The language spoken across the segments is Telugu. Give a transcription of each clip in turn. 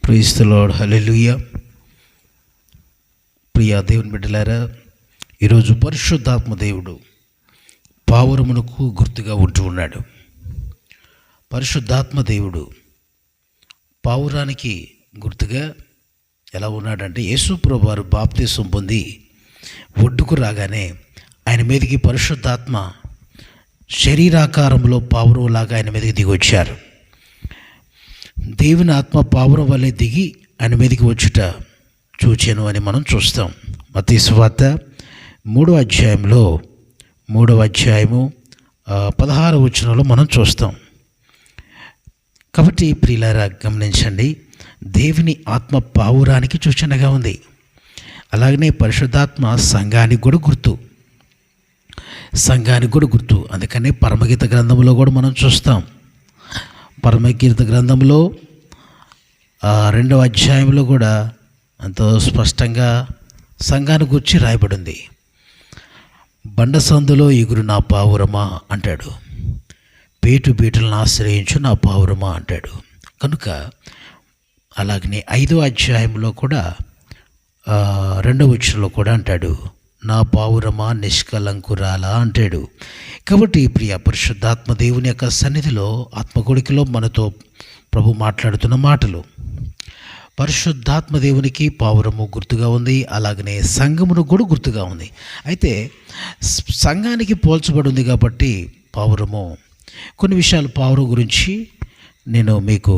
Praise the lord. హల్లెలూయా. ప్రియ దేవుని బిడ్డలారా, ఈరోజు పరిశుద్ధాత్మ దేవుడు పావురమునకు గుర్తుగా ఉంటూ ఉన్నాడు. పరిశుద్ధాత్మ దేవుడు పావురానికి గుర్తుగా ఎలా ఉన్నాడంటే, యేసు ప్రభువు వారు బాప్తిసం పొంది ఒడ్డుకు రాగానే ఆయన మీదకి పరిశుద్ధాత్మ శరీరాకారంలో పావురంలాగా ఆయన మీదకి దిగి వచ్చారు. దేవుని ఆత్మ పావురం వల్లే దిగి ఆయన మీదకి వచ్చుట చూచాను అని మనం చూస్తాం. మత్తయి సువార్త 3వ అధ్యాయము 16వ వచనంలో మనం చూస్తాం. కాబట్టి ప్రియులారా, గమనించండి, దేవుని ఆత్మ పావురానికి సూచనగా ఉంది. అలాగనే పరిశుద్ధాత్మ సంఘానికి కూడా గుర్తు. అందుకనే పరమగీత గ్రంథంలో కూడా మనం చూస్తాం. పరమగీత గ్రంథంలో 2వ అధ్యాయంలో కూడా ఎంతో స్పష్టంగా సంఘాన్ని గురించి రాయబడింది. బండ సందులో ఎగురు నా పావురమా అంటాడు, బీటులను ఆశ్రయించు నా పావురమా అంటాడు. కనుక అలాగనే 5వ అధ్యాయంలో కూడా 2వ వచనంలో కూడా అంటాడు, నా పావురమా నిష్కలంకురాలా అంటాడు. కాబట్టి ప్రియ పరిశుద్ధాత్మ దేవుని యొక్క సన్నిధిలో ఆత్మకొడికలో మనతో ప్రభు మాట్లాడుతున్న మాటలు. పరిశుద్ధాత్మ దేవునికి పావురము గుర్తుగా ఉంది, అలాగనే సంఘమును కూడా గుర్తుగా ఉంది. అయితే సంఘానికి పోల్చబడి ఉంది కాబట్టి పావురము, కొన్ని విషయాలు పావురం గురించి నేను మీకు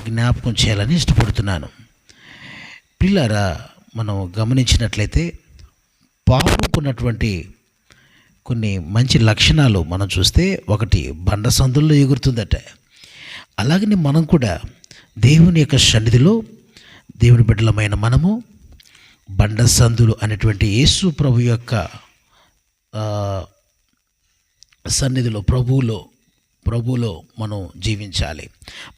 జ్ఞాపకం చేయాలని ఇష్టపడుతున్నాను. పిల్లారా, మనం గమనించినట్లయితే పావురంకున్నటువంటి కొన్ని మంచి లక్షణాలు మనం చూస్తే, ఒకటి బండ సందుల్లో ఎగురుతుందట. అలాగనే మనం కూడా దేవుని యొక్క సన్నిధిలో, దేవుని బిడ్డలమైన మనము బండ సందులు అనేటువంటి యేసు ప్రభు యొక్క సన్నిధిలో, ప్రభువులో మనం జీవించాలి.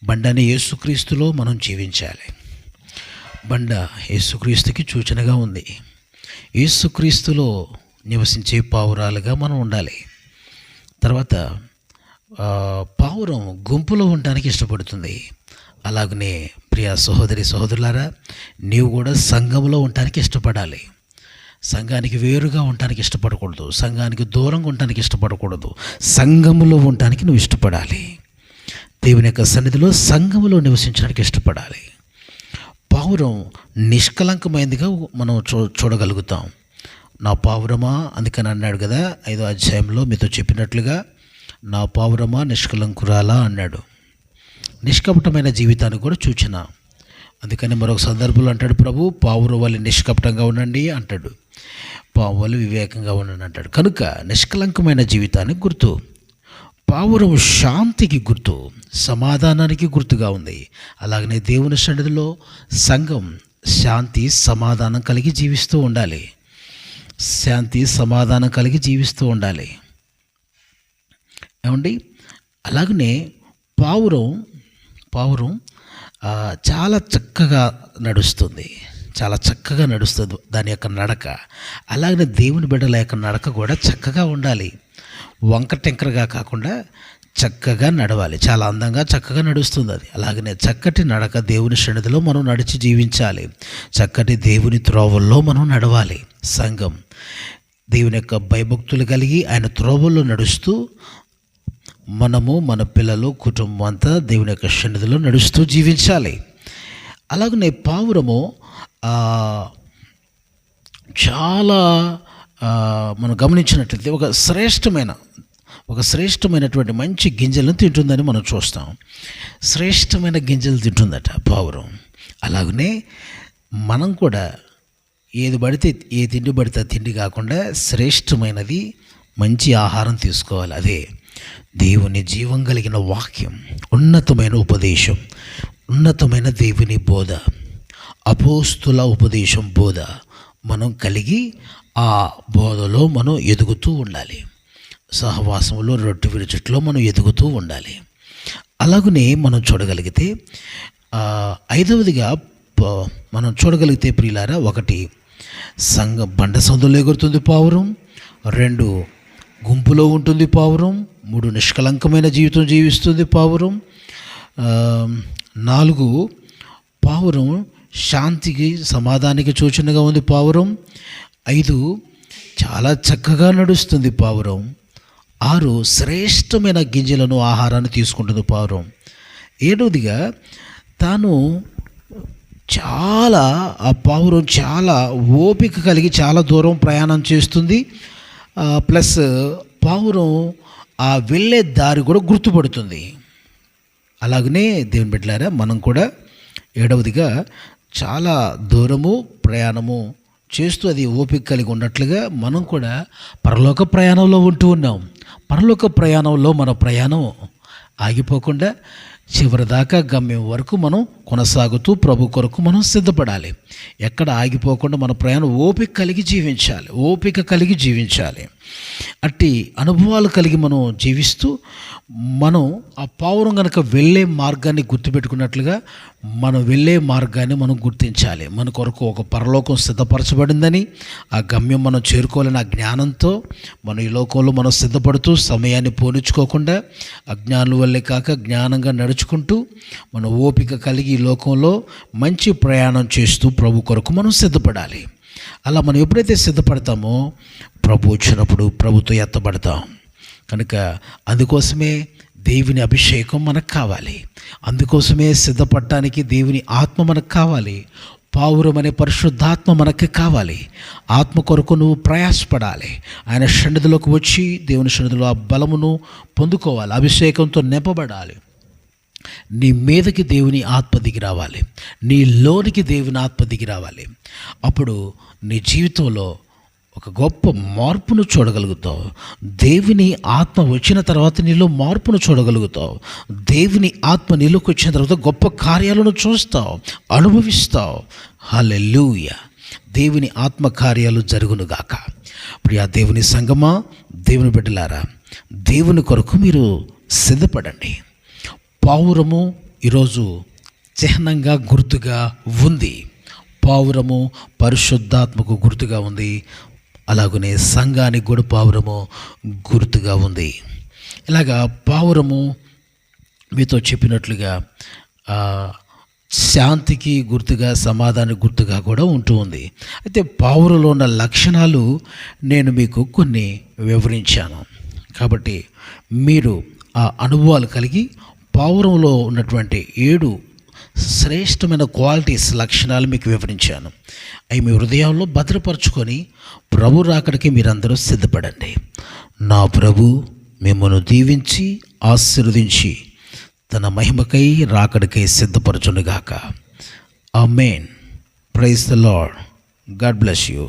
బండని యేసుక్రీస్తులో మనం జీవించాలి. బండ యేసుక్రీస్తుకి సూచనగా ఉంది. యేసుక్రీస్తులో నివసించే పావురాలుగా మనం ఉండాలి. తర్వాత పావురం గుంపులో ఉండడానికి ఇష్టపడుతుంది. అలాగనే ప్రియ సహోదరులారా, నీవు కూడా సంఘంలో ఉండటానికి ఇష్టపడాలి. సంఘానికి వేరుగా ఉండటానికి ఇష్టపడకూడదు, సంఘానికి దూరంగా ఉండటానికి ఇష్టపడకూడదు. సంఘములో ఉండటానికి నువ్వు ఇష్టపడాలి. దేవుని యొక్క సన్నిధిలో సంఘములో నివసించడానికి ఇష్టపడాలి. పావురం నిష్కలంకమైనదిగా మనం చూడగలుగుతాం. నా పావురమా, అందుకని అన్నాడు కదా 5వ అధ్యాయంలో మీతో చెప్పినట్లుగా, నా పావురమా నిష్కలంకురాలా అన్నాడు. నిష్కపటమైన జీవితానికి కూడా సూచన. అందుకని మరొక సందర్భంలో అంటాడు ప్రభు, పావురం వల్ల నిష్కపటంగా ఉండండి అంటాడు, పావు వల్ల వివేకంగా ఉండండి అంటాడు. కనుక నిష్కలంకమైన జీవితానికి గుర్తు. పావురం శాంతికి గుర్తు, సమాధానానికి గుర్తుగా ఉంది. అలాగనే దేవుని సన్నిధిలో సంఘం శాంతి సమాధానం కలిగి జీవిస్తూ ఉండాలి. ఏమండి, అలాగనే పావురం చాలా చక్కగా నడుస్తుంది. దాని యొక్క నడక. అలాగనే దేవుని బిడ్డల యొక్క నడక కూడా చక్కగా ఉండాలి. వంకటెంకరగా కాకుండా చక్కగా నడవాలి. చాలా అందంగా చక్కగా నడుస్తుంది అది. అలాగనే చక్కటి నడక దేవుని సన్నిధిలో మనం నడిచి జీవించాలి. చక్కటి దేవుని త్రోవల్లో మనం నడవాలి. సంఘం దేవుని యొక్క భయభక్తులు కలిగి ఆయన త్రోవల్లో నడుస్తూ, మనము మన పిల్లలు కుటుంబం అంతా దేవుని యొక్క సన్నిధిలో నడుస్తూ జీవించాలి. అలాగనే పావురము చాలా మనం గమనించినట్లయితే ఒక శ్రేష్టమైనటువంటి మంచి గింజలను తింటుందని మనం చూస్తాం. శ్రేష్టమైన గింజలు తింటుందట పావురం. అలాగనే మనం కూడా ఏ తిండి పడితే తిండి కాకుండా శ్రేష్టమైనది మంచి ఆహారం తీసుకోవాలి. అదే దేవుని జీవం కలిగిన వాక్యం, ఉన్నతమైన ఉపదేశం, ఉన్నతమైన దేవుని బోధ, అపోస్తుల ఉపదేశం బోధ మనం కలిగి ఆ బోధలో మనం ఎదుగుతూ ఉండాలి. సహవాసంలో, రొట్టె విరుచుట్లో మనం ఎదుగుతూ ఉండాలి. అలాగనే మనం చూడగలిగితే 5వదిగా మనం చూడగలిగితే ప్రియులారా, 1 సంఘం బండ సందులో ఎగురుతుంది పావురం, 2 గుంపులో ఉంటుంది పావురం, 3 నిష్కలంకమైన జీవితం జీవిస్తుంది పావురం, 4 పావురం శాంతికి సమాధానికి సూచనగా ఉంది. పావురం 5 చాలా చక్కగా నడుస్తుంది. పావురం 6 శ్రేష్టమైన గింజలను ఆహారాన్ని తీసుకుంటుంది. పావురం 7వదిగా తాను ఆ పావురం చాలా ఓపిక కలిగి చాలా దూరం ప్రయాణం చేస్తుంది. ప్లస్ పావురం ఆ వెళ్ళే దారి కూడా గుర్తుపడుతుంది. అలాగనే దేవుని బిడ్డలారా, మనం కూడా 7వదిగా చాలా దూరము ప్రయాణము చేస్తూ అది ఓపిక కలిగి ఉన్నట్లుగా మనం కూడా పరలోక ప్రయాణంలో ఉంటూ ఉన్నాం. పరలోక ప్రయాణంలో మన ప్రయాణం ఆగిపోకుండా చివరి దాకా గమ్యం వరకు మనం కొనసాగుతూ ప్రభు కొరకు మనం సిద్ధపడాలి. ఎక్కడ ఆగిపోకుండా మన ప్రయాణం ఓపిక కలిగి జీవించాలి. అట్టి అనుభవాలు కలిగి మనం జీవిస్తూ మనం ఆ పావురం కనుక వెళ్ళే మార్గాన్ని గుర్తుపెట్టుకున్నట్లుగా మనం వెళ్ళే మార్గాన్ని మనం గుర్తించాలి. మన కొరకు ఒక పరలోకం సిద్ధపరచబడిందని, ఆ గమ్యం మనం చేరుకోవాలని ఆ జ్ఞానంతో మనం ఈ లోకంలో మనం సిద్ధపడుతూ సమయాన్ని పోనిచ్చుకోకుండా అజ్ఞానుల వల్లే కాక జ్ఞానంగా నడుచుకుంటూ మనం ఓపిక కలిగి ఈ లోకంలో మంచి ప్రయాణం చేస్తూ ప్రభు కొరకు మనం సిద్ధపడాలి. అలా మనం ఎప్పుడైతే సిద్ధపడతామో ప్రభు వచ్చినప్పుడు ప్రభుతో ఎత్తబడతాం. కనుక అందుకోసమే దేవుని అభిషేకం మనకు కావాలి. అందుకోసమే సిద్ధపడటానికి దేవుని ఆత్మ మనకు కావాలి. పావురం అనే పరిశుద్ధాత్మ మనకు కావాలి. ఆత్మ కొరకు నువ్వు ప్రయాసపడాలి. ఆయన సన్నిధిలోకి వచ్చి దేవుని సన్నిధిలో ఆ బలమును పొందుకోవాలి. అభిషేకంతో నింపబడాలి. నీ మీదకి దేవుని ఆత్మ దిగి రావాలి. నీ లోనికి దేవుని ఆత్మ దిగి రావాలి. అప్పుడు నీ జీవితంలో ఒక గొప్ప మార్పును చూడగలుగుతావు. దేవుని ఆత్మ వచ్చిన తర్వాత నీలో మార్పును చూడగలుగుతావు. దేవుని ఆత్మ నీలోకి వచ్చిన తర్వాత గొప్ప కార్యాలను చూస్తావు, అనుభవిస్తావు. హల్లెలూయా. దేవుని ఆత్మ కార్యాలు జరుగునుగాక. ప్రియా దేవుని సంగమా, దేవుని బిడ్డలారా, దేవుని కొరకు మీరు సిద్ధపడండి. పావురము ఈరోజు చిహ్నంగా గుర్తుగా ఉంది. పావురము పరిశుద్ధాత్మకు గుర్తుగా ఉంది. అలాగనే సంఘానికి కూడా పావురము గుర్తుగా ఉంది. ఇలాగా పావురము మీతో చెప్పినట్లుగా శాంతికి గుర్తుగా, సమాధానానికి గుర్తుగా కూడా ఉంటూ ఉంది. అయితే పావురంలో ఉన్న లక్షణాలు నేను మీకు కొన్ని వివరించాను. కాబట్టి మీరు ఆ అనుభవాలు కలిగి పావురంలో ఉన్నటువంటి 7 శ్రేష్టమైన క్వాలిటీస్, లక్షణాలు మీకు వివరించాను. అవి మీ హృదయాల్లో భద్రపరచుకొని ప్రభు రాకడికి మీరందరూ సిద్ధపడండి. నా ప్రభు మిమ్మల్ని దీవించి ఆశీర్వదించి తన మహిమకై రాకడికై సిద్ధపరచునుగాక. Amen. Praise the lord. God bless you.